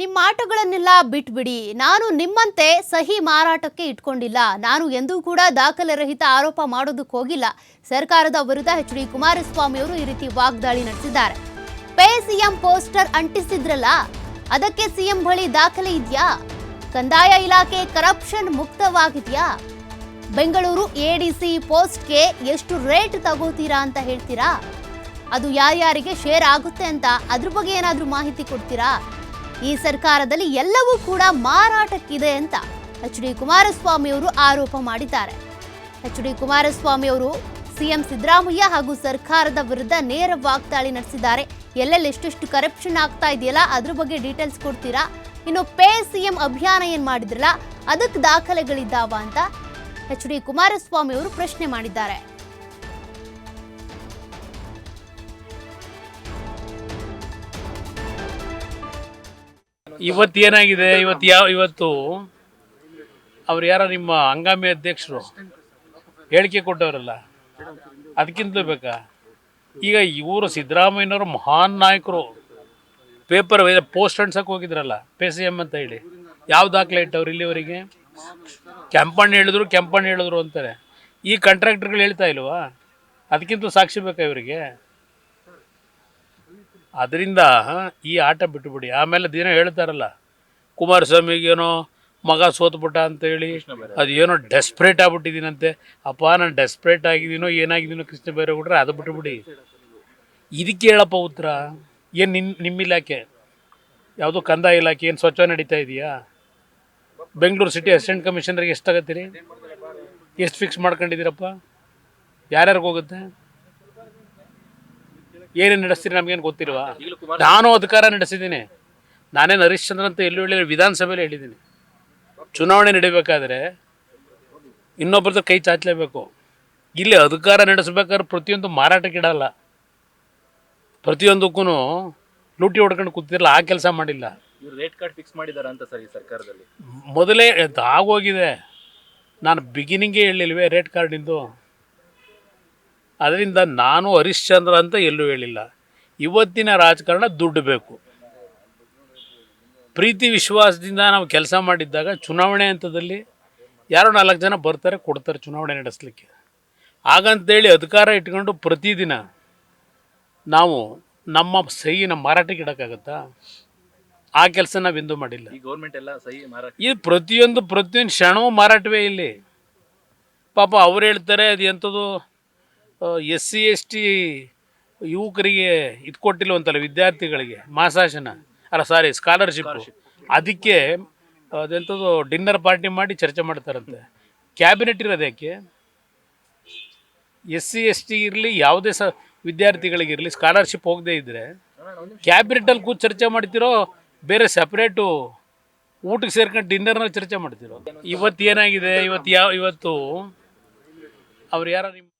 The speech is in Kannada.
ನಿಮ್ಮ ಆಟಗಳನ್ನೆಲ್ಲ ಬಿಟ್ಬಿಡಿ. ನಾನು ನಿಮ್ಮಂತೆ ಸಹಿ ಮಾರಾಟಕ್ಕೆ ಇಟ್ಕೊಂಡಿಲ್ಲ. ನಾನು ಎಂದೂ ಕೂಡ ದಾಖಲೆ ರಹಿತ ಆರೋಪ ಮಾಡೋದಕ್ಕೆ ಹೋಗಿಲ್ಲ. ಸರ್ಕಾರದ ವಿರುದ್ಧ ಎಚ್.ಡಿ. ಕುಮಾರಸ್ವಾಮಿ ಅವರು ಈ ರೀತಿ ವಾಗ್ದಾಳಿ ನಡೆಸಿದ್ದಾರೆ. ಪೇ ಸಿಎಂ ಪೋಸ್ಟರ್ ಅಂಟಿಸಿದ್ರಲ್ಲ, ಅದಕ್ಕೆ ಸಿಎಂ ಬಳಿ ದಾಖಲೆ ಇದೆಯಾ? ಕಂದಾಯ ಇಲಾಖೆ ಕರಪ್ಷನ್ ಮುಕ್ತವಾಗಿದೆಯಾ? ಬೆಂಗಳೂರು ಎಡಿಸಿ ಪೋಸ್ಟ್ಗೆ ಎಷ್ಟು ರೇಟ್ ತಗೋತೀರಾ ಅಂತ ಹೇಳ್ತೀರಾ? ಅದು ಯಾರ್ಯಾರಿಗೆ ಶೇರ್ ಆಗುತ್ತೆ ಅಂತ ಅದ್ರ ಬಗ್ಗೆ ಏನಾದರೂ ಮಾಹಿತಿ ಕೊಡ್ತೀರಾ? ಈ ಸರ್ಕಾರದಲ್ಲಿ ಎಲ್ಲವೂ ಕೂಡ ಮಾರಾಟಕ್ಕಿದೆ ಅಂತ ಎಚ್.ಡಿ. ಕುಮಾರಸ್ವಾಮಿ ಅವರು ಆರೋಪ ಮಾಡಿದ್ದಾರೆ. ಎಚ್.ಡಿ. ಕುಮಾರಸ್ವಾಮಿ ಅವರು ಸಿಎಂ ಸಿದ್ದರಾಮಯ್ಯ ಹಾಗೂ ಸರ್ಕಾರದ ವಿರುದ್ಧ ನೇರ ವಾಗ್ದಾಳಿ ನಡೆಸಿದ್ದಾರೆ. ಎಲ್ಲೆಲ್ಲಿ ಎಷ್ಟೆಷ್ಟು ಕರಪ್ಷನ್ ಆಗ್ತಾ ಇದೆಯಲ್ಲ ಅದ್ರ ಬಗ್ಗೆ ಡೀಟೇಲ್ಸ್ ಕೊಡ್ತೀರಾ? ಇನ್ನು ಪೇ ಸಿಎಂ ಅಭಿಯಾನ ಏನ್ ಮಾಡಿದ್ರಲ್ಲ ಅದಕ್ಕೆ ದಾಖಲೆಗಳಿದ್ದಾವ ಅಂತ ಎಚ್.ಡಿ. ಕುಮಾರಸ್ವಾಮಿ ಅವರು ಪ್ರಶ್ನೆ ಮಾಡಿದ್ದಾರೆ. ಇವತ್ತೇನಾಗಿದೆ, ಇವತ್ತು ಅವ್ರು ಯಾರ ನಿಮ್ಮ ಹಂಗಾಮಿ ಅಧ್ಯಕ್ಷರು ಹೇಳಿಕೆ ಕೊಟ್ಟವರಲ್ಲ, ಅದಕ್ಕಿಂತಲೂ ಬೇಕಾ? ಈಗ ಇವರು ಸಿದ್ದರಾಮಯ್ಯನವರು ಮಹಾನ್ ನಾಯಕರು, ಪೇಪರ್ ಪೋಸ್ಟ್ ಅಂಟ್ಸಕ್ಕೆ ಹೋಗಿದ್ರಲ್ಲ ಪೇ ಸಿ ಎಮ್ ಅಂತ ಹೇಳಿ, ಯಾವ ದಾಖಲೆ ಇಟ್ಟವ್ರು ಇಲ್ಲಿವರೆಗೆ? ಕೆಂಪಣ್ಣ ಹೇಳಿದ್ರು ಅಂತಾರೆ. ಈ ಕಾಂಟ್ರಾಕ್ಟರ್ಗಳು ಹೇಳ್ತಾ ಇಲ್ವಾ? ಅದಕ್ಕಿಂತ ಸಾಕ್ಷಿ ಬೇಕಾ ಇವರಿಗೆ? ಅದರಿಂದ ಈ ಆಟ ಬಿಟ್ಟುಬಿಡಿ. ಆಮೇಲೆ ದಿನ ಹೇಳ್ತಾರಲ್ಲ, ಕುಮಾರಸ್ವಾಮಿಗೇನೋ ಮಗ ಸೋತ್ಬಿಟ್ಟ ಅಂತೇಳಿ, ಅದು ಏನೋ ಡೆಸ್ಪ್ರೇಟ್ ಆಗ್ಬಿಟ್ಟಿದ್ದೀನಂತೆ. ಅಪ್ಪ, ನಾನು ಡೆಸ್ಪ್ರೇಟ್ ಆಗಿದ್ದೀನೋ ಏನಾಗಿದ್ದೀನೋ ಕೃಷ್ಣ ಬೈರೇಗೌಡರೆ, ಅದು ಬಿಟ್ಟುಬಿಡಿ. ಇದಕ್ಕೆ ಹೇಳಪ್ಪ ಉತ್ತರ. ಏನು ನಿಮ್ಮ ಇಲಾಖೆ ಯಾವುದೋ ಕಂದಾಯ ಇಲಾಖೆ ಏನು ಸ್ವಚ್ಛ ನಡೀತಾ ಇದೆಯಾ? ಬೆಂಗಳೂರು ಸಿಟಿ ಅಸಿಸ್ಟೆಂಟ್ ಕಮಿಷನರ್ಗೆ ಎಷ್ಟಾಗತ್ತೀರಿ? ಎಷ್ಟು ಫಿಕ್ಸ್ ಮಾಡ್ಕೊಂಡಿದ್ದೀರಪ್ಪ? ಯಾರ್ಯಾರಿಗೆ ಹೋಗುತ್ತೆ? ಏನೇನು ನಡೆಸ್ತೀರಿ ನಮಗೇನು ಗೊತ್ತಿಲ್ವಾ? ನಾನು ಅಧಿಕಾರ ನಡೆಸಿದ್ದೀನಿ. ನಾನೇನು ಹರಿಶ್ಚಂದ್ರ ಅಂತ ಎಲ್ಲೂ ಹೇಳಿಲ್ಲ, ವಿಧಾನಸಭೆಯಲ್ಲಿ ಹೇಳಿದ್ದೀನಿ. ಚುನಾವಣೆ ನಡೀಬೇಕಾದ್ರೆ ಇನ್ನೊಬ್ಬರದ್ದು ಕೈ ಚಾಚಲೇಬೇಕು. ಇಲ್ಲಿ ಅಧಿಕಾರ ನಡೆಸಬೇಕಾದ್ರೆ ಪ್ರತಿಯೊಂದು ಮಾರಾಟಕ್ಕಿಡಲ್ಲ, ಪ್ರತಿಯೊಂದಕ್ಕೂ ಲೂಟಿ ಹೊಡ್ಕೊಂಡು ಕೂತಿರಲ್ಲ, ಆ ಕೆಲಸ ಮಾಡಿಲ್ಲ. ರೇಟ್ ಕಾರ್ಡ್ ಫಿಕ್ಸ್ ಮಾಡಿದಾರ ಅಂತ ಸರ್ ಈ ಸರ್ಕಾರದಲ್ಲಿ? ಮೊದಲೇ ಆಗೋಗಿದೆ. ನಾನು ಬಿಗಿನಿಂಗೇ ಹೇಳಿಲ್ವೇ ರೇಟ್ ಕಾರ್ಡಿಂದು? ಅದರಿಂದ ನಾನು ಹರಿಶ್ಚಂದ್ರ ಅಂತ ಎಲ್ಲೂ ಹೇಳಿಲ್ಲ. ಇವತ್ತಿನ ರಾಜಕಾರಣ ದುಡ್ಡು ಬೇಕು. ಪ್ರೀತಿ ವಿಶ್ವಾಸದಿಂದ ನಾವು ಕೆಲಸ ಮಾಡಿದ್ದಾಗ ಚುನಾವಣೆ ಹಂತದಲ್ಲಿ ಯಾರೋ 4 ಜನ ಬರ್ತಾರೆ, ಕೊಡ್ತಾರೆ ಚುನಾವಣೆ ನಡೆಸಲಿಕ್ಕೆ. ಹಾಗಂತೇಳಿ ಅಧಿಕಾರ ಇಟ್ಕೊಂಡು ಪ್ರತಿದಿನ ನಾವು ನಮ್ಮ ಸಹಿನ ಮಾರಾಟಕ್ಕೆ ಇಡೋಕ್ಕಾಗತ್ತಾ? ಆ ಕೆಲಸ ನಾವೆಂದೂ ಮಾಡಿಲ್ಲ. ಈ ಗೌರ್ಮೆಂಟ್ ಎಲ್ಲ ಸಹಿ ಮಾರಾಟ, ಇದು ಪ್ರತಿಯೊಂದು ಕ್ಷಣವೂ ಮಾರಾಟವೇ ಇಲ್ಲಿ. ಪಾಪ ಅವ್ರು ಹೇಳ್ತಾರೆ ಅದು ಎಂಥದ್ದು SC ST ಯುವಕರಿಗೆ ಇದು ಕೊಟ್ಟಿಲ್ವಂತಲ್ಲ, ವಿದ್ಯಾರ್ಥಿಗಳಿಗೆ ಮಾಸಾಶನ ಸ್ಕಾಲರ್ಶಿಪ್ಪು. ಅದಕ್ಕೆ ಅದೆಂಥದ್ದು ಡಿನ್ನರ್ ಪಾರ್ಟಿ ಮಾಡಿ ಚರ್ಚೆ ಮಾಡ್ತಾರಂತೆ. ಕ್ಯಾಬಿನೆಟ್ ಇರೋದು ಯಾಕೆ? SC ST ಇರಲಿ, ಯಾವುದೇ ವಿದ್ಯಾರ್ಥಿಗಳಿಗಿರಲಿ ಸ್ಕಾಲರ್ಶಿಪ್ ಹೋಗದೇ ಇದ್ದರೆ ಕ್ಯಾಬಿನೆಟಲ್ಲಿ ಕೂತು ಚರ್ಚೆ ಮಾಡ್ತಿರೋ, ಬೇರೆ ಸಪ್ರೇಟು ಊಟಕ್ಕೆ ಸೇರ್ಕೊಂಡು ಡಿನ್ನರ್ನಲ್ಲಿ ಚರ್ಚೆ ಮಾಡ್ತಿರೋ? ಇವತ್ತೇನಾಗಿದೆ, ಇವತ್ತು ಅವ್ರು ಯಾರು ನಿಮ್ಮ